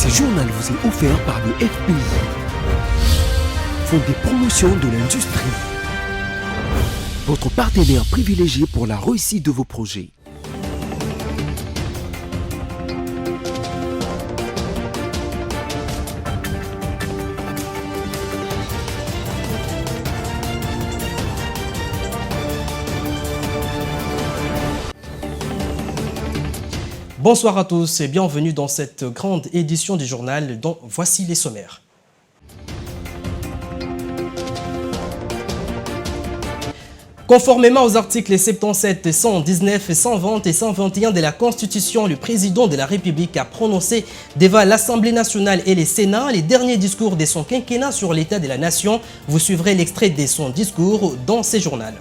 Ce journal vous est offert par le FPI, Fonds des promotions de l'industrie, votre partenaire privilégié pour la réussite de vos projets. Bonsoir à tous et bienvenue dans cette grande édition du journal dont voici les sommaires. Conformément aux articles 77, 119, 120 et 121 de la Constitution, le président de la République a prononcé devant l'Assemblée nationale et le Sénat les derniers discours de son quinquennat sur l'état de la nation. Vous suivrez l'extrait de son discours dans ce journal.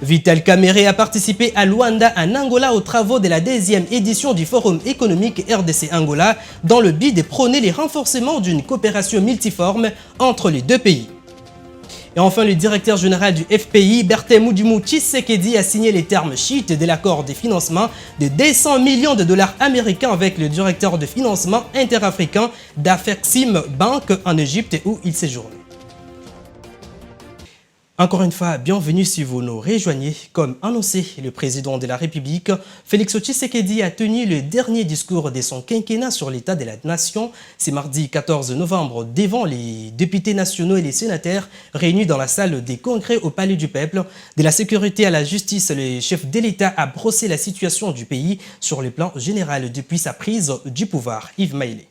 Vital Kamerhe a participé à Luanda, en Angola, aux travaux de la 2e édition du Forum économique RDC-Angola dans le but de prôner le renforcement d'une coopération multiforme entre les deux pays. Et enfin, le directeur général du FPI, Bertin Mudimu Tshisekedi, a signé les termes sheets de l'accord de financement de 200 millions de dollars américains avec le directeur de financement interafricain d'Afrexim Bank en Égypte où il séjourne. Encore une fois, bienvenue si vous nous rejoignez. Comme annoncé, le président de la République, Félix Tshisekedi, a tenu le dernier discours de son quinquennat sur l'état de la nation. C'est mardi 14 novembre devant les députés nationaux et les sénateurs réunis dans la salle des congrès au Palais du Peuple. De la sécurité à la justice, le chef de l'État a brossé la situation du pays sur le plan général depuis sa prise du pouvoir. Yves Maïlé.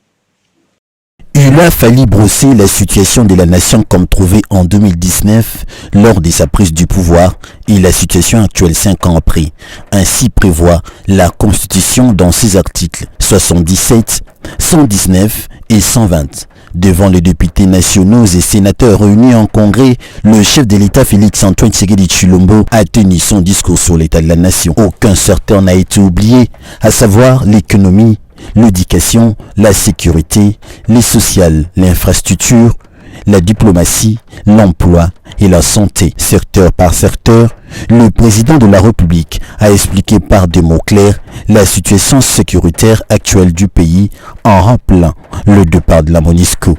Il a fallu brosser la situation de la nation comme trouvée en 2019 lors de sa prise du pouvoir et la situation actuelle 5 ans après. Ainsi prévoit la Constitution dans ses articles 77, 119 et 120. Devant les députés nationaux et sénateurs réunis en congrès, le chef de l'État Félix-Antoine Tshisekedi Tshilombo a tenu son discours sur l'état de la nation. Aucun secteur n'a été oublié, à savoir l'économie, l'éducation, la sécurité, les sociales, l'infrastructure, la diplomatie, l'emploi et la santé. Secteur par secteur, le président de la République a expliqué par des mots clairs la situation sécuritaire actuelle du pays en rappelant le départ de la MONUSCO.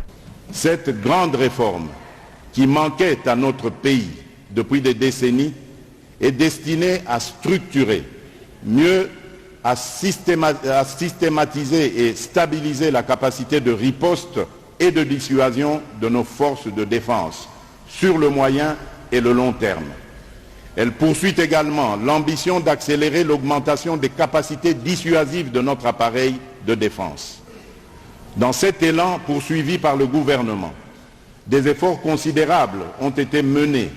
Cette grande réforme qui manquait à notre pays depuis des décennies est destinée à structurer mieux à systématiser et stabiliser la capacité de riposte et de dissuasion de nos forces de défense sur le moyen et le long terme. Elle poursuit également l'ambition d'accélérer l'augmentation des capacités dissuasives de notre appareil de défense. Dans cet élan poursuivi par le gouvernement, des efforts considérables ont été menés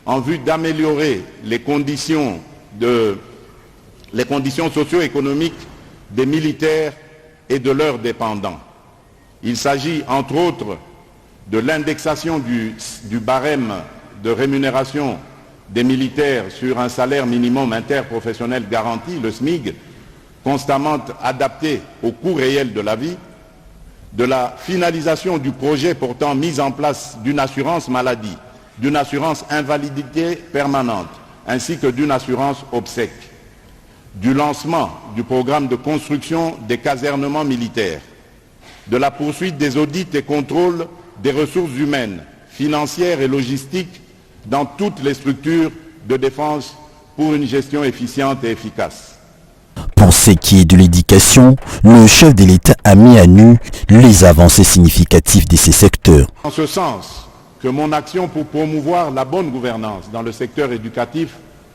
en vue d'améliorer les conditions socio-économiques des militaires et de leurs dépendants. Il s'agit entre autres de l'indexation du barème de rémunération des militaires sur un salaire minimum interprofessionnel garanti, le SMIG, constamment adapté au coût réel de la vie, de la finalisation du projet portant mise en place d'une assurance maladie, d'une assurance invalidité permanente, ainsi que d'une assurance obsèque, du lancement du programme de construction des casernements militaires, de la poursuite des audits et contrôles des ressources humaines, financières et logistiques dans toutes les structures de défense pour une gestion efficiente et efficace. Pour ce qui est de l'éducation, le chef de l'État a mis à nu les avancées significatives de ces secteurs. En ce sens que mon action pour promouvoir la bonne gouvernance dans le secteur éducatif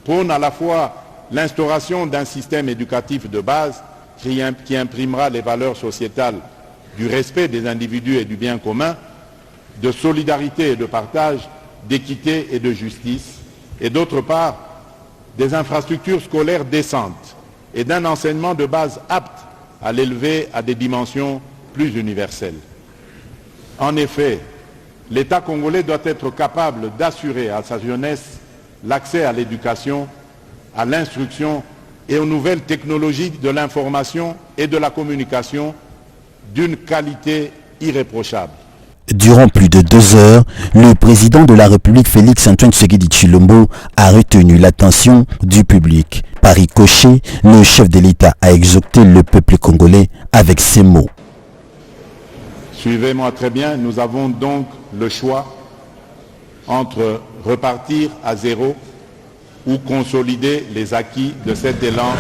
prône à la fois l'instauration d'un système éducatif de base qui imprimera les valeurs sociétales du respect des individus et du bien commun, de solidarité et de partage, d'équité et de justice, et d'autre part, des infrastructures scolaires décentes et d'un enseignement de base apte à l'élever à des dimensions plus universelles. En effet, l'État congolais doit être capable d'assurer à sa jeunesse l'accès à l'éducation, à l'instruction et aux nouvelles technologies de l'information et de la communication d'une qualité irréprochable. Durant plus de 2 heures, le président de la République Félix-Antoine Tshisekedi Tshilombo a retenu l'attention du public. Par ricochet, le chef de l'État a exhorté le peuple congolais avec ces mots. Suivez-moi très bien, nous avons donc le choix entre repartir à zéro ou consolider les acquis de cet élan.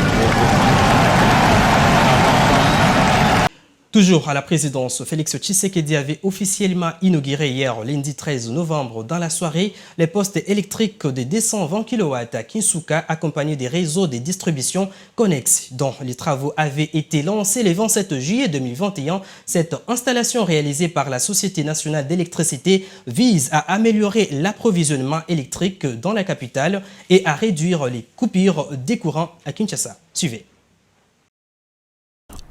Toujours à la présidence, Félix Tshisekedi avait officiellement inauguré hier, lundi 13 novembre, dans la soirée, les postes électriques de 220 kW à Kinshasa, accompagnés des réseaux de distribution connexes, dont les travaux avaient été lancés le 27 juillet 2021. Cette installation réalisée par la Société nationale d'électricité vise à améliorer l'approvisionnement électrique dans la capitale et à réduire les coupures des courants à Kinshasa. Suivez.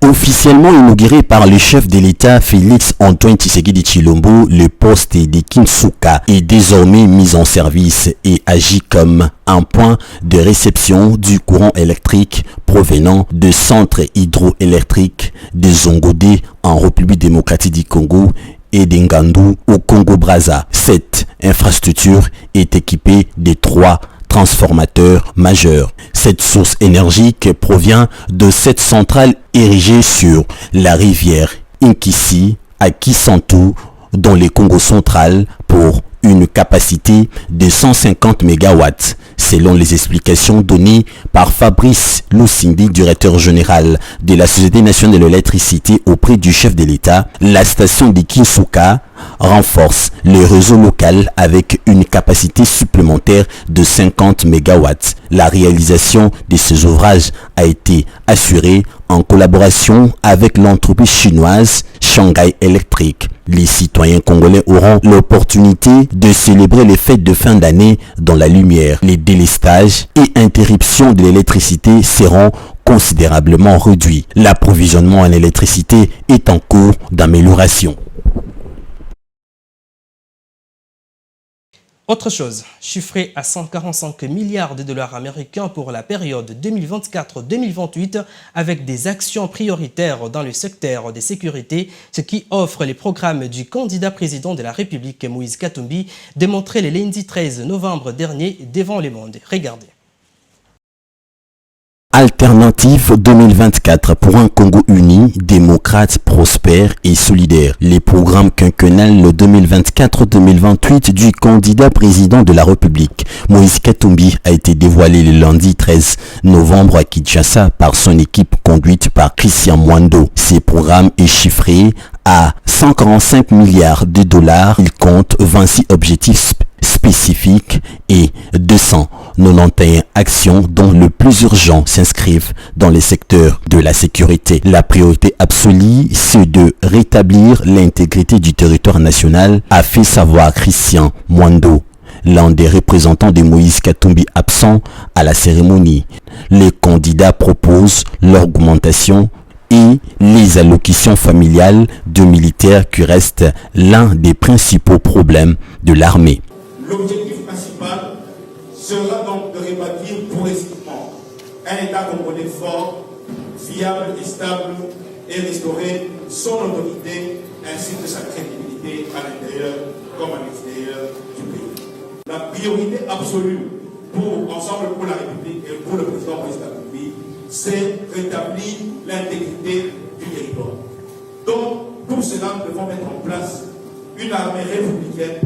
Officiellement inauguré par le chef de l'État Félix Antoine Tshisekedi Tshilombo, le poste de Kinshasa est désormais mis en service et agit comme un point de réception du courant électrique provenant de centres hydroélectriques de Zongodé en République démocratique du Congo et d'Ngandu au Congo-Brazza. Cette infrastructure est équipée de 3 transformateurs majeurs. Cette source énergique provient de cette centrale érigée sur la rivière Inkisi à Kisantu dans le Congo central pour une capacité de 150 MW, selon les explications données par Fabrice Lusindi, directeur général de la Société nationale de l'électricité auprès du chef de l'État. La station de Kinshasa renforce le réseau local avec une capacité supplémentaire de 50 MW. La réalisation de ces ouvrages a été assurée en collaboration avec l'entreprise chinoise Shanghai Electric. Les citoyens congolais auront l'opportunité de célébrer les fêtes de fin d'année dans la lumière. Les délestages et interruptions de l'électricité seront considérablement réduits. L'approvisionnement en électricité est en cours d'amélioration. Autre chose, chiffré à 145 milliards de dollars américains pour la période 2024-2028 avec des actions prioritaires dans le secteur des sécurités, ce qui offre les programmes du candidat président de la République Moïse Katumbi démontré le lundi 13 novembre dernier devant le monde. Regardez. Alternative 2024 pour un Congo uni, démocrate, prospère et solidaire. Les programmes quinquennales 2024-2028 du candidat président de la République, Moïse Katumbi, a été dévoilé le lundi 13 novembre à Kinshasa par son équipe conduite par Christian Mwando. Ces programmes est chiffré à 145 milliards de dollars. Il compte 26 objectifs spécifiques et 291 actions dont le plus urgent s'inscrivent dans les secteurs de la sécurité. La priorité absolue, c'est de rétablir l'intégrité du territoire national, a fait savoir Christian Mwando, l'un des représentants de Moïse Katumbi absent à la cérémonie. Les candidats proposent l'augmentation et les allocations familiales de militaires qui restent l'un des principaux problèmes de l'armée. L'objectif principal sera donc de rebâtir progressivement un État congolais fort, fiable et stable et restaurer son autorité ainsi que sa crédibilité à l'intérieur comme à l'extérieur du pays. La priorité absolue pour Ensemble pour la République et pour le président Moïse Katumbi, c'est rétablir l'intégrité du territoire. Donc, pour cela, nous devons mettre en place une armée républicaine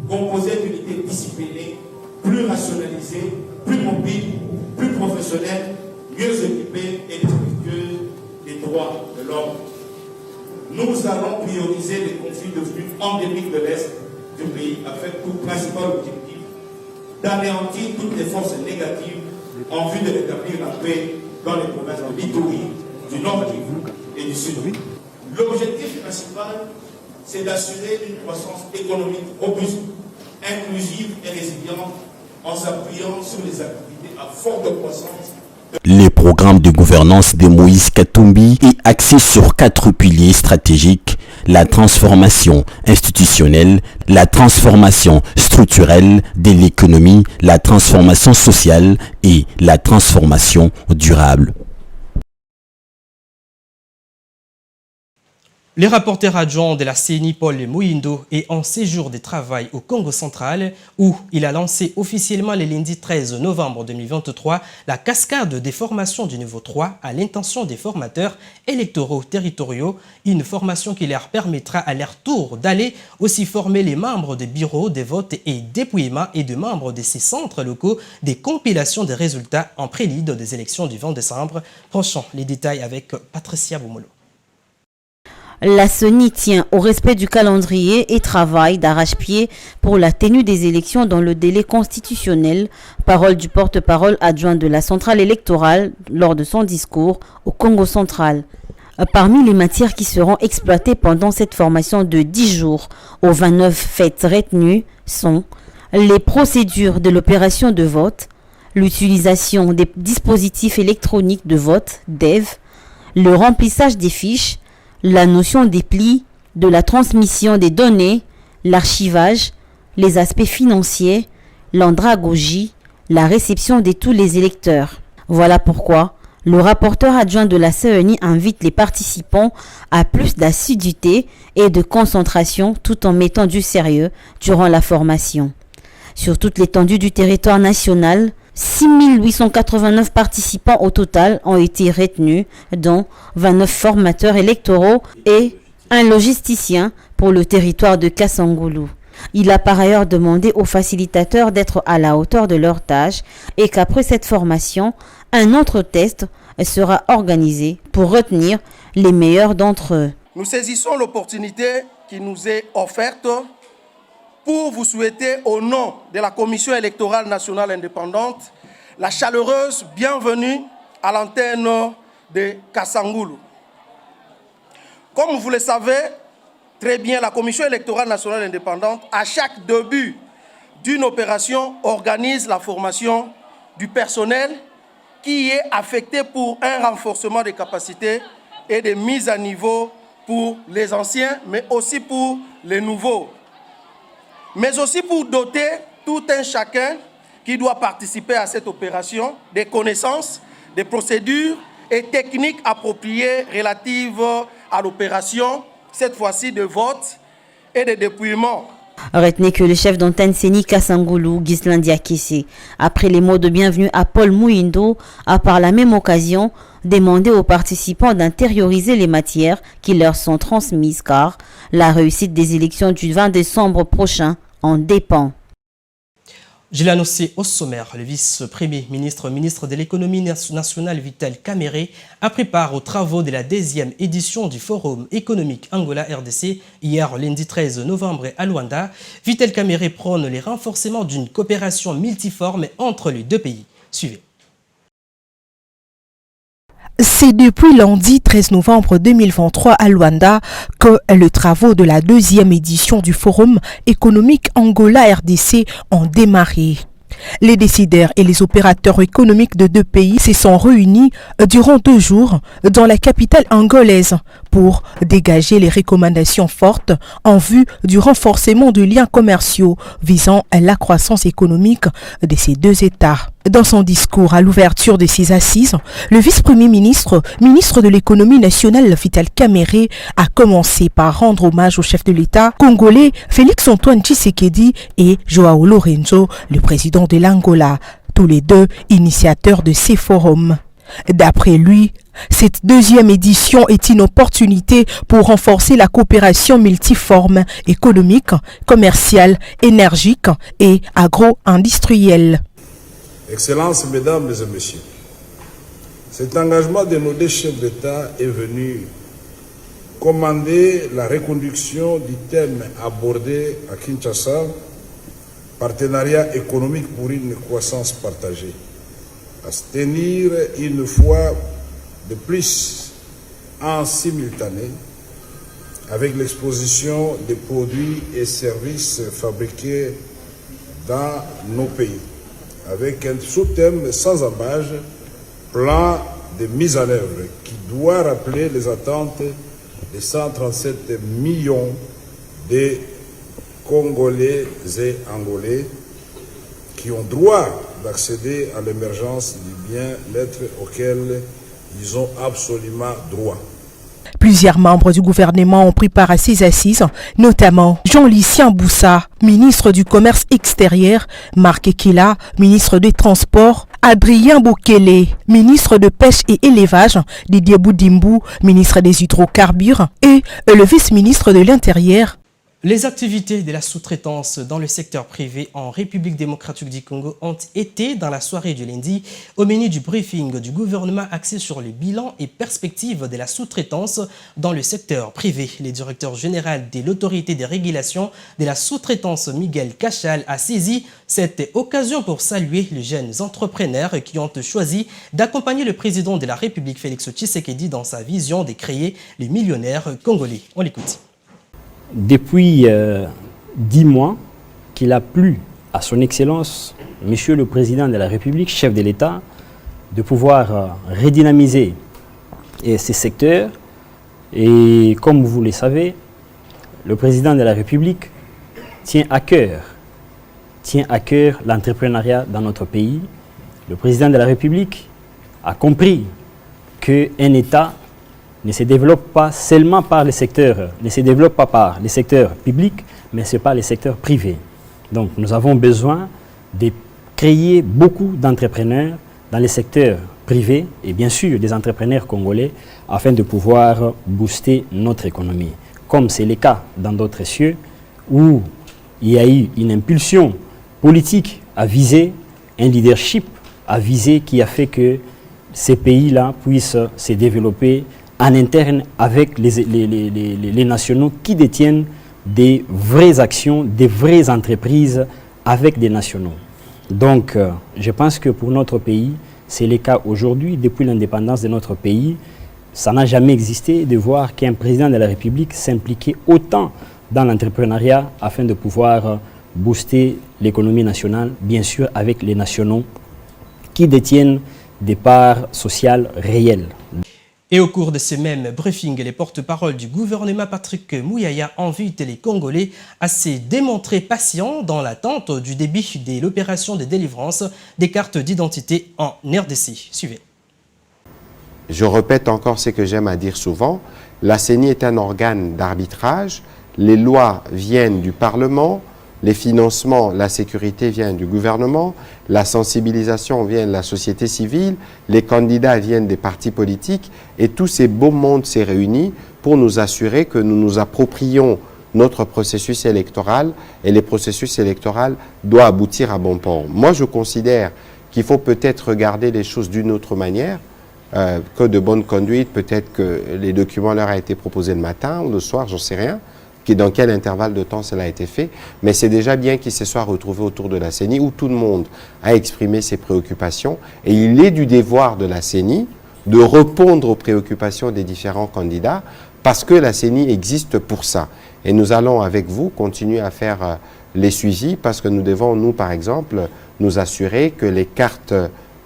composée d'unités disciplinées, plus rationalisées, plus mobiles, plus professionnelles, mieux équipées et respectueuses des droits de l'homme. Nous allons prioriser les conflits devenus endémiques de l'Est du pays avec pour principal objectif d'anéantir toutes les forces négatives en vue de rétablir la paix dans les provinces de l'Ituri, du Nord Kivu et du Sud. L'objectif principal, c'est d'assurer une croissance économique robuste, inclusive et résiliente en s'appuyant sur les activités à forte croissance. Le programme de gouvernance de Moïse Katumbi est axé sur 4 piliers stratégiques: la transformation institutionnelle, la transformation structurelle de l'économie, la transformation sociale et la transformation durable. Le rapporteur adjoint de la CENI, Paul Muindo, est en séjour de travail au Congo central où il a lancé officiellement le lundi 13 novembre 2023 la cascade des formations du niveau 3 à l'intention des formateurs électoraux territoriaux, une formation qui leur permettra à leur tour d'aller aussi former les membres des bureaux de vote et dépouillement et de membres de ces centres locaux des compilations des résultats en prélude des élections du 20 décembre prochain. Les détails avec Patricia Boumolo. La CENI tient au respect du calendrier et travaille d'arrache-pied pour la tenue des élections dans le délai constitutionnel, parole du porte-parole adjoint de la centrale électorale lors de son discours au Congo central. Parmi les matières qui seront exploitées pendant cette formation de 10 jours aux 29 fêtes retenues sont les procédures de l'opération de vote, l'utilisation des dispositifs électroniques de vote, DEV, le remplissage des fiches, la notion des plis, de la transmission des données, l'archivage, les aspects financiers, l'andragogie, la réception de tous les électeurs. Voilà pourquoi le rapporteur adjoint de la CENI invite les participants à plus d'assiduité et de concentration tout en mettant du sérieux durant la formation. Sur toute l'étendue du territoire national, 6 889 participants au total ont été retenus, dont 29 formateurs électoraux et un logisticien pour le territoire de Kassangoulou. Il a par ailleurs demandé aux facilitateurs d'être à la hauteur de leur tâche et qu'après cette formation, un autre test sera organisé pour retenir les meilleurs d'entre eux. Nous saisissons l'opportunité qui nous est offerte pour vous souhaiter, au nom de la Commission électorale nationale indépendante, la chaleureuse bienvenue à l'antenne de Kassangoulou. Comme vous le savez très bien, la Commission électorale nationale indépendante, à chaque début d'une opération, organise la formation du personnel qui est affecté pour un renforcement des capacités et des mises à niveau pour les anciens, mais aussi pour les nouveaux. Mais aussi pour doter tout un chacun qui doit participer à cette opération des connaissances, des procédures et techniques appropriées relatives à l'opération, cette fois-ci de vote et de dépouillement. Retenez que le chef d'antenne CENI Kassangoulou, Ghislain Diakessé, après les mots de bienvenue à Paul Muindo, a par la même occasion demandé aux participants d'intérioriser les matières qui leur sont transmises car la réussite des élections du 20 décembre prochain en dépend. Je l'ai annoncé au sommaire, le vice-premier ministre de l'économie nationale Vital Kamerhe a pris part aux travaux de la 10e édition du Forum économique Angola-RDC hier lundi 13 novembre à Luanda. Vital Kamerhe prône le renforcement d'une coopération multiforme entre les deux pays. Suivez. C'est depuis lundi 13 novembre 2023 à Luanda que les travaux de la 2e édition du Forum économique Angola-RDC ont démarré. Les décideurs et les opérateurs économiques de deux pays se sont réunis durant 2 jours dans la capitale angolaise pour dégager les recommandations fortes en vue du renforcement des liens commerciaux visant à la croissance économique de ces deux États. Dans son discours à l'ouverture de ces assises, le vice-premier ministre, ministre de l'économie nationale Vital Kamerhe, a commencé par rendre hommage au chef de l'État congolais Félix-Antoine Tshisekedi et Joao Lourenço, le président de l'Angola, tous les deux initiateurs de ces forums. D'après lui, cette 2e édition est une opportunité pour renforcer la coopération multiforme économique, commerciale, énergique et agro-industrielle. Excellences, Mesdames et Messieurs, cet engagement de nos deux chefs d'État est venu commander la reconduction du thème abordé à Kinshasa, partenariat économique pour une croissance partagée, à se tenir une fois de plus en simultané avec l'exposition des produits et services fabriqués dans nos pays, avec un sous-thème sans embâche, plan de mise en œuvre, qui doit rappeler les attentes des 137 millions de Congolais et Angolais qui ont droit d'accéder à l'émergence du bien-être auquel ils ont absolument droit. Plusieurs membres du gouvernement ont pris part à ces assises, notamment Jean-Lucien Boussa, ministre du Commerce extérieur, Marc Ekela, ministre des Transports, Adrien Bokele, ministre de Pêche et Élevage, Didier Boudimbu, ministre des Hydrocarbures et le vice-ministre de l'Intérieur. Les activités de la sous-traitance dans le secteur privé en République démocratique du Congo ont été, dans la soirée du lundi, au menu du briefing du gouvernement axé sur le bilan et perspectives de la sous-traitance dans le secteur privé. Le directeur général de l'autorité de régulation de la sous-traitance, Miguel Cachal, a saisi cette occasion pour saluer les jeunes entrepreneurs qui ont choisi d'accompagner le président de la République, Félix Tshisekedi, dans sa vision de créer les millionnaires congolais. On l'écoute. Depuis 10 mois qu'il a plu à son Excellence, Monsieur le Président de la République, chef de l'État, de pouvoir redynamiser ces secteurs. Et comme vous le savez, le Président de la République tient à cœur l'entrepreneuriat dans notre pays. Le Président de la République a compris qu'un État ne se développe pas seulement par les secteurs, ne se développe pas par les secteurs publics, mais c'est par les secteurs privés. Donc nous avons besoin de créer beaucoup d'entrepreneurs dans les secteurs privés et bien sûr des entrepreneurs congolais afin de pouvoir booster notre économie. Comme c'est le cas dans d'autres cieux où il y a eu une impulsion politique à viser, un leadership à viser qui a fait que ces pays-là puissent se développer en interne avec les nationaux qui détiennent des vraies actions, des vraies entreprises avec des nationaux. Donc, je pense que pour notre pays, c'est le cas aujourd'hui. Depuis l'indépendance de notre pays, ça n'a jamais existé de voir qu'un président de la République s'impliquait autant dans l'entrepreneuriat afin de pouvoir booster l'économie nationale, bien sûr avec les nationaux qui détiennent des parts sociales réelles. Et au cours de ce même briefing, les porte-paroles du gouvernement Patrick Mouyaya invitent les Congolais à se démontrer patients dans l'attente du début de l'opération de délivrance des cartes d'identité en RDC. Suivez. Je répète encore ce que j'aime à dire souvent, la CENI est un organe d'arbitrage, les lois viennent du Parlement, les financements, la sécurité vient du gouvernement, la sensibilisation vient de la société civile, les candidats viennent des partis politiques et tous ces beaux mondes s'est réunis pour nous assurer que nous nous approprions notre processus électoral et le processus électoral doit aboutir à bon port. Moi, je considère qu'il faut peut-être regarder les choses d'une autre manière, que de bonne conduite, peut-être que les documents leur ont été proposés le matin ou le soir, j'en sais rien. Dans quel intervalle de temps cela a été fait, mais c'est déjà bien qu'ils se soient retrouvés autour de la CENI où tout le monde a exprimé ses préoccupations et il est du devoir de la CENI de répondre aux préoccupations des différents candidats parce que la CENI existe pour ça. Et nous allons avec vous continuer à faire les suivis parce que nous devons, nous par exemple, nous assurer que les cartes,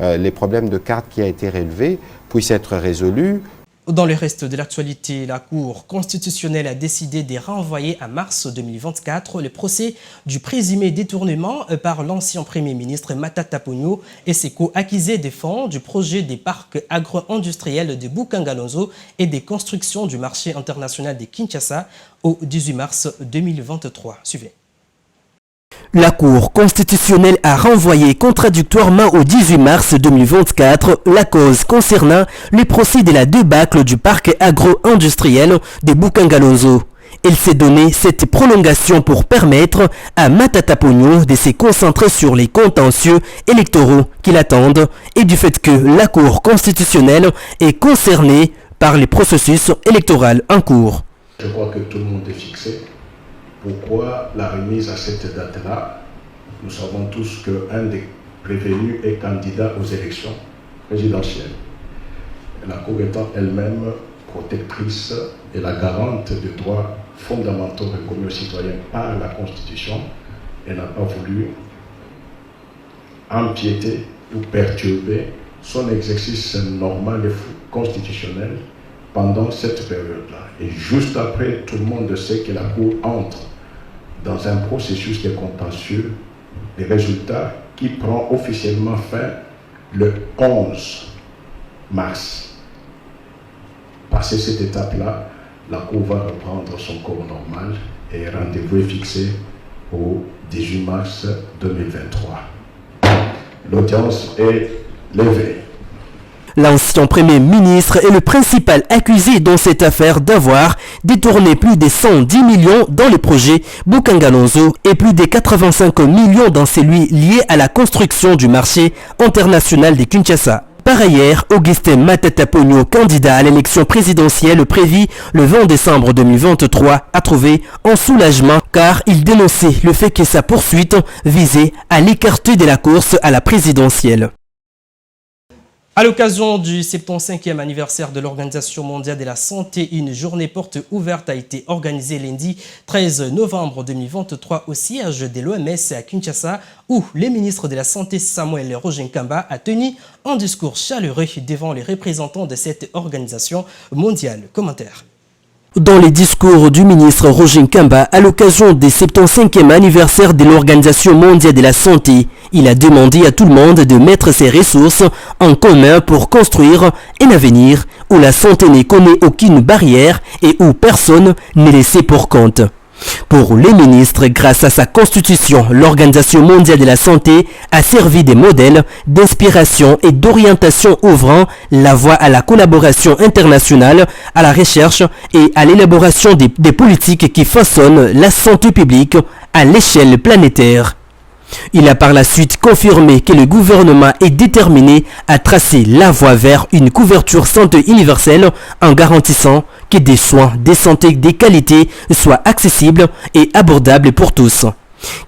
les problèmes de cartes qui ont été relevés puissent être résolus. Dans le reste de l'actualité, la Cour constitutionnelle a décidé de renvoyer à mars 2024 le procès du présumé détournement par l'ancien Premier ministre Matata Ponyo et ses co-accusés des fonds du projet des parcs agro-industriels de Bukangalonzo et des constructions du marché international de Kinshasa au 18 mars 2023. Suivez. La Cour constitutionnelle a renvoyé contradictoirement au 18 mars 2024 la cause concernant le procès de la débâcle du parc agro-industriel de Bukangalonzo. Elle s'est donné cette prolongation pour permettre à Matata Ponyo de se concentrer sur les contentieux électoraux qui l'attendent et du fait que la Cour constitutionnelle est concernée par les processus électoraux en cours. Je crois que tout le monde est fixé. Pourquoi la remise à cette date-là? Nous savons tous qu'un des prévenus est candidat aux élections présidentielles. La Cour étant elle-même protectrice et la garante des droits fondamentaux reconnus aux citoyens par la Constitution, elle n'a pas voulu empiéter ou perturber son exercice normal et constitutionnel pendant cette période-là. Et juste après, tout le monde sait que la Cour entre dans un processus de contentieux, des résultats qui prend officiellement fin le 11 mars. Passé cette étape-là, la Cour va reprendre son cours normal et rendez-vous est fixé au 18 mars 2023. L'audience est levée. L'ancien Premier ministre est le principal accusé dans cette affaire d'avoir détourné plus de 110 millions dans le projet Bukangalonzo et plus de 85 millions dans celui lié à la construction du marché international de Kinshasa. Par ailleurs, Augustin Matata Ponyo, candidat à l'élection présidentielle prévue le 20 décembre 2023, a trouvé un soulagement car il dénonçait le fait que sa poursuite visait à l'écarter de la course à la présidentielle. À l'occasion du 75e anniversaire de l'Organisation mondiale de la santé, une journée porte ouverte a été organisée lundi 13 novembre 2023 au siège de l'OMS à Kinshasa, où le ministre de la Santé Samuel Roger Nkamba a tenu un discours chaleureux devant les représentants de cette organisation mondiale. Commentaire. Dans les discours du ministre Roger Nkamba à l'occasion du 75e anniversaire de l'Organisation mondiale de la santé, il a demandé à tout le monde de mettre ses ressources en commun pour construire un avenir où la santé ne connaît aucune barrière et où personne n'est laissé pour compte. Pour les ministres, grâce à sa constitution, l'Organisation mondiale de la santé a servi de modèle d'inspiration et d'orientation ouvrant la voie à la collaboration internationale, à la recherche et à l'élaboration des politiques qui façonnent la santé publique à l'échelle planétaire. Il a par la suite confirmé que le gouvernement est déterminé à tracer la voie vers une couverture santé universelle en garantissant que des soins de santé de qualité soient accessibles et abordables pour tous.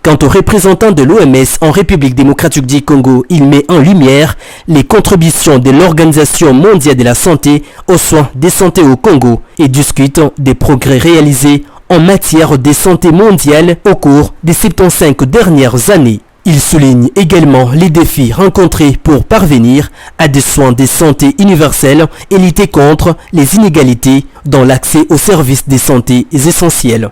Quant aux représentants de l'OMS en République démocratique du Congo, il met en lumière les contributions de l'Organisation mondiale de la santé aux soins de santé au Congo et discute des progrès réalisés en matière de santé mondiale au cours des 75 dernières années. Il souligne également les défis rencontrés pour parvenir à des soins de santé universels et lutter contre les inégalités dans l'accès aux services de santé essentiels.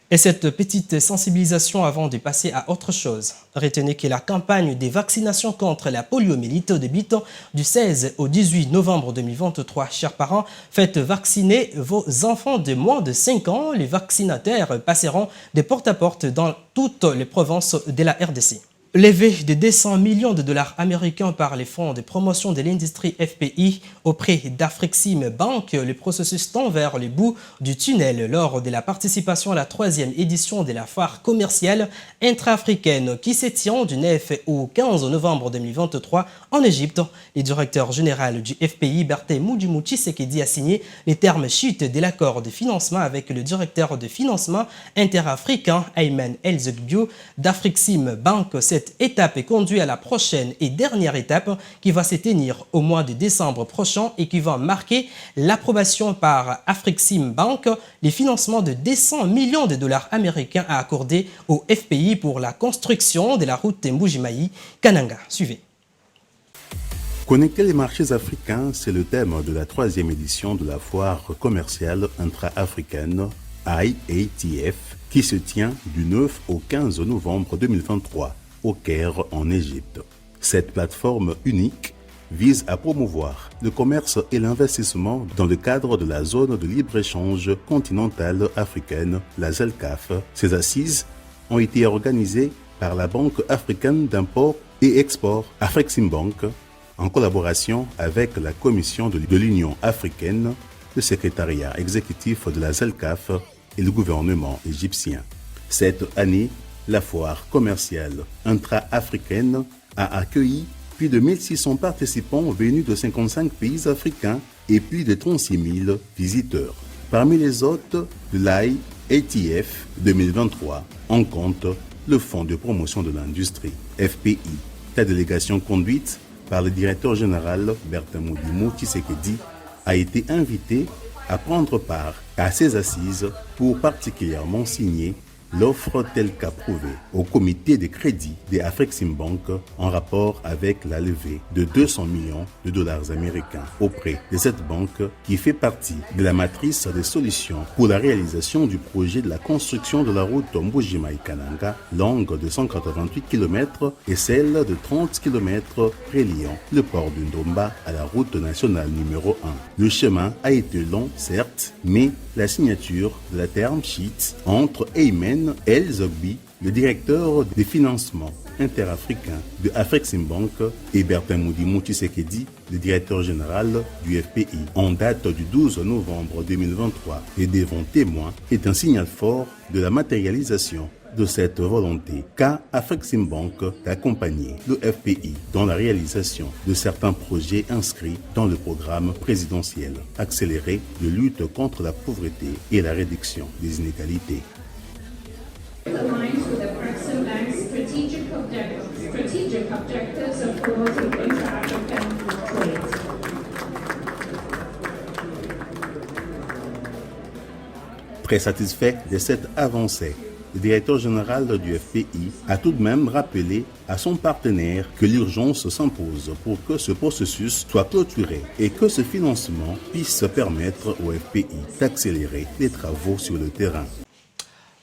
Et cette petite sensibilisation avant de passer à autre chose. Retenez que la campagne des vaccinations contre la poliomyélite débute du 16 au 18 novembre 2023. Chers parents, faites vacciner vos enfants de moins de 5 ans. Les vaccinateurs passeront de porte à porte dans toutes les provinces de la RDC. Levé de 200 millions de dollars américains par les fonds de promotion de l'industrie FPI auprès d'Afrexim Bank, le processus tend vers le bout du tunnel lors de la participation à la 3e édition de la foire commerciale intra-africaine qui se tient du 9 au 15 novembre 2023 en Égypte. Le directeur général du FPI, Berthe Moudjimou Tshisekedi, a signé les termes chutes de l'accord de financement avec le directeur de financement interafricain, Ayman El-Zegbiou, d'Afrexim Bank. Cette étape est conduite à la prochaine et dernière étape qui va se tenir au mois de décembre prochain et qui va marquer l'approbation par Afrexim Bank, les financements de 200 millions de dollars américains à accorder au FPI pour la construction de la route Mbujimayi-Kananga. Suivez. Connecter les marchés africains, c'est le thème de la 3e édition de la foire commerciale intra-africaine IATF qui se tient du 9 au 15 novembre 2023 au Caire en Égypte. Cette plateforme unique vise à promouvoir le commerce et l'investissement dans le cadre de la zone de libre-échange continentale africaine, la ZLCAF. Ces assises ont été organisées par la Banque africaine d'import et export, Afrexim Bank, en collaboration avec la Commission de l'Union africaine, le secrétariat exécutif de la ZLCAF et le gouvernement égyptien. Cette année, la foire commerciale intra-africaine a accueilli plus de 1600 participants venus de 55 pays africains et plus de 36 000 visiteurs. Parmi les hôtes de l'IATF 2023, on compte le Fonds de promotion de l'industrie, FPI. La délégation conduite par le directeur général Berthe Moudjimou Tshisekedi a été invitée à prendre part à ces assises pour particulièrement signer l'offre telle qu'approuvée au comité de crédit des Afreximbank en rapport avec la levée de 200 millions de dollars américains auprès de cette banque qui fait partie de la matrice des solutions pour la réalisation du projet de la construction de la route Mbujima-Ikananga, longue de 188 km et celle de 30 km reliant le port de Ndomba à la route nationale numéro 1. Le chemin a été long, certes, mais la signature de la term sheet entre Ayman El Zogbi, le directeur des financements interafricains de Afreximbank, et Bertin Moudimou Tshisekedi, le directeur général du FPI, en date du 12 novembre 2023 et devant témoins, est un signal fort de la matérialisation de cette volonté qu'a Afreximbank d'accompagner le FPI dans la réalisation de certains projets inscrits dans le programme présidentiel accéléré de lutte contre la pauvreté et la réduction des inégalités. Très satisfait de cette avancée, le directeur général du FPI a tout de même rappelé à son partenaire que l'urgence s'impose pour que ce processus soit clôturé et que ce financement puisse permettre au FPI d'accélérer les travaux sur le terrain.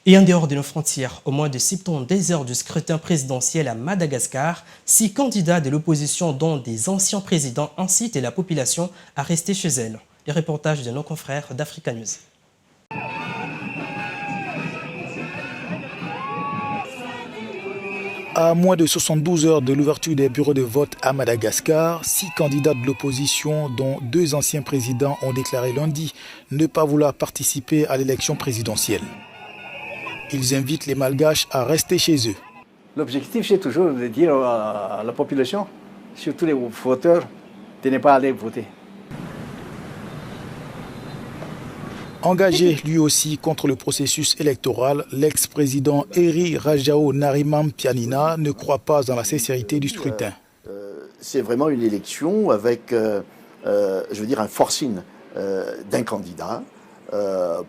Et en dehors de nos frontières, au moins de 72 heures du scrutin présidentiel à Madagascar, 6 candidats de l'opposition, dont des anciens présidents, incitent la population à rester chez elle. Les reportages de nos confrères d'Africa News. À moins de 72 heures de l'ouverture des bureaux de vote à Madagascar, 6 candidats de l'opposition, dont 2 anciens présidents, ont déclaré lundi ne pas vouloir participer à l'élection présidentielle. Ils invitent les Malgaches à rester chez eux. L'objectif, c'est toujours de dire à la population, surtout les voteurs, de ne pas aller voter. Engagé lui aussi contre le processus électoral, l'ex-président Eri Rajaonarimampianina ne croit pas dans la sincérité du scrutin. C'est vraiment une élection avec, un forcing d'un candidat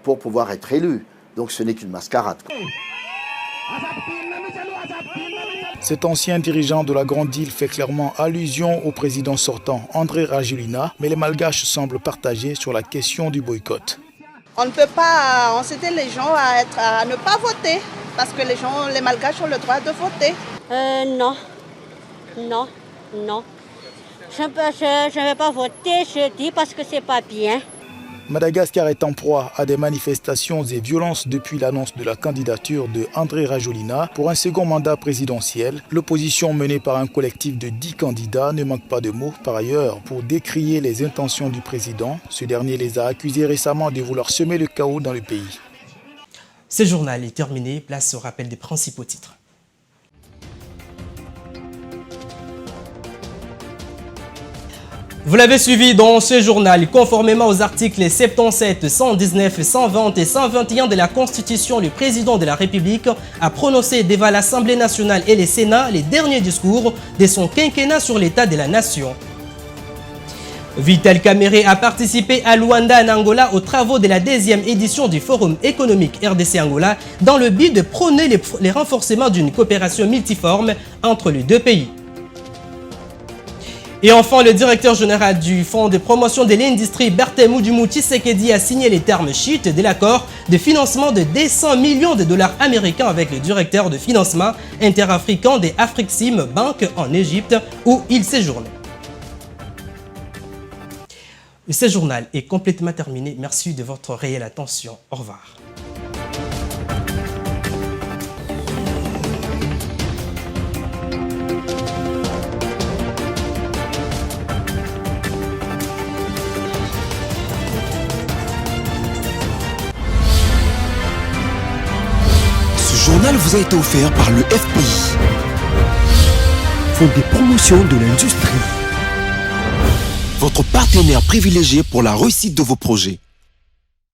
pour pouvoir être élu. Donc ce n'est qu'une mascarade. Cet ancien dirigeant de la Grande Île fait clairement allusion au président sortant André Rajoelina, mais les Malgaches semblent partagés sur la question du boycott. On ne peut pas inciter les gens à ne pas voter, parce que les Malgaches ont le droit de voter. Non. Je ne vais pas voter, je dis parce que c'est pas bien. Madagascar est en proie à des manifestations et violences depuis l'annonce de la candidature de André Rajoelina pour un second mandat présidentiel. L'opposition menée par un collectif de 10 candidats ne manque pas de mots par ailleurs pour décrier les intentions du président. Ce dernier les a accusés récemment de vouloir semer le chaos dans le pays. Ce journal est terminé. Place au rappel des principaux titres. Vous l'avez suivi dans ce journal, conformément aux articles 77, 119, 120 et 121 de la Constitution, le président de la République a prononcé devant l'Assemblée nationale et le Sénat les derniers discours de son quinquennat sur l'état de la nation. Vital Kamerhe a participé à Luanda en Angola aux travaux de la 2e édition du Forum économique RDC-Angola dans le but de prôner les renforcements d'une coopération multiforme entre les deux pays. Et enfin, le directeur général du Fonds de promotion de l'industrie, Bertin Moudimou Tshisekedi, a signé les termes sheets de l'accord de financement de 200 millions de dollars américains avec le directeur de financement interafricain des Afrexim Bank en Égypte, où il séjournait. Ce journal est complètement terminé. Merci de votre réelle attention. Au revoir. Ce journal vous a été offert par le FPI, Fonds de promotion de l'industrie, votre partenaire privilégié pour la réussite de vos projets.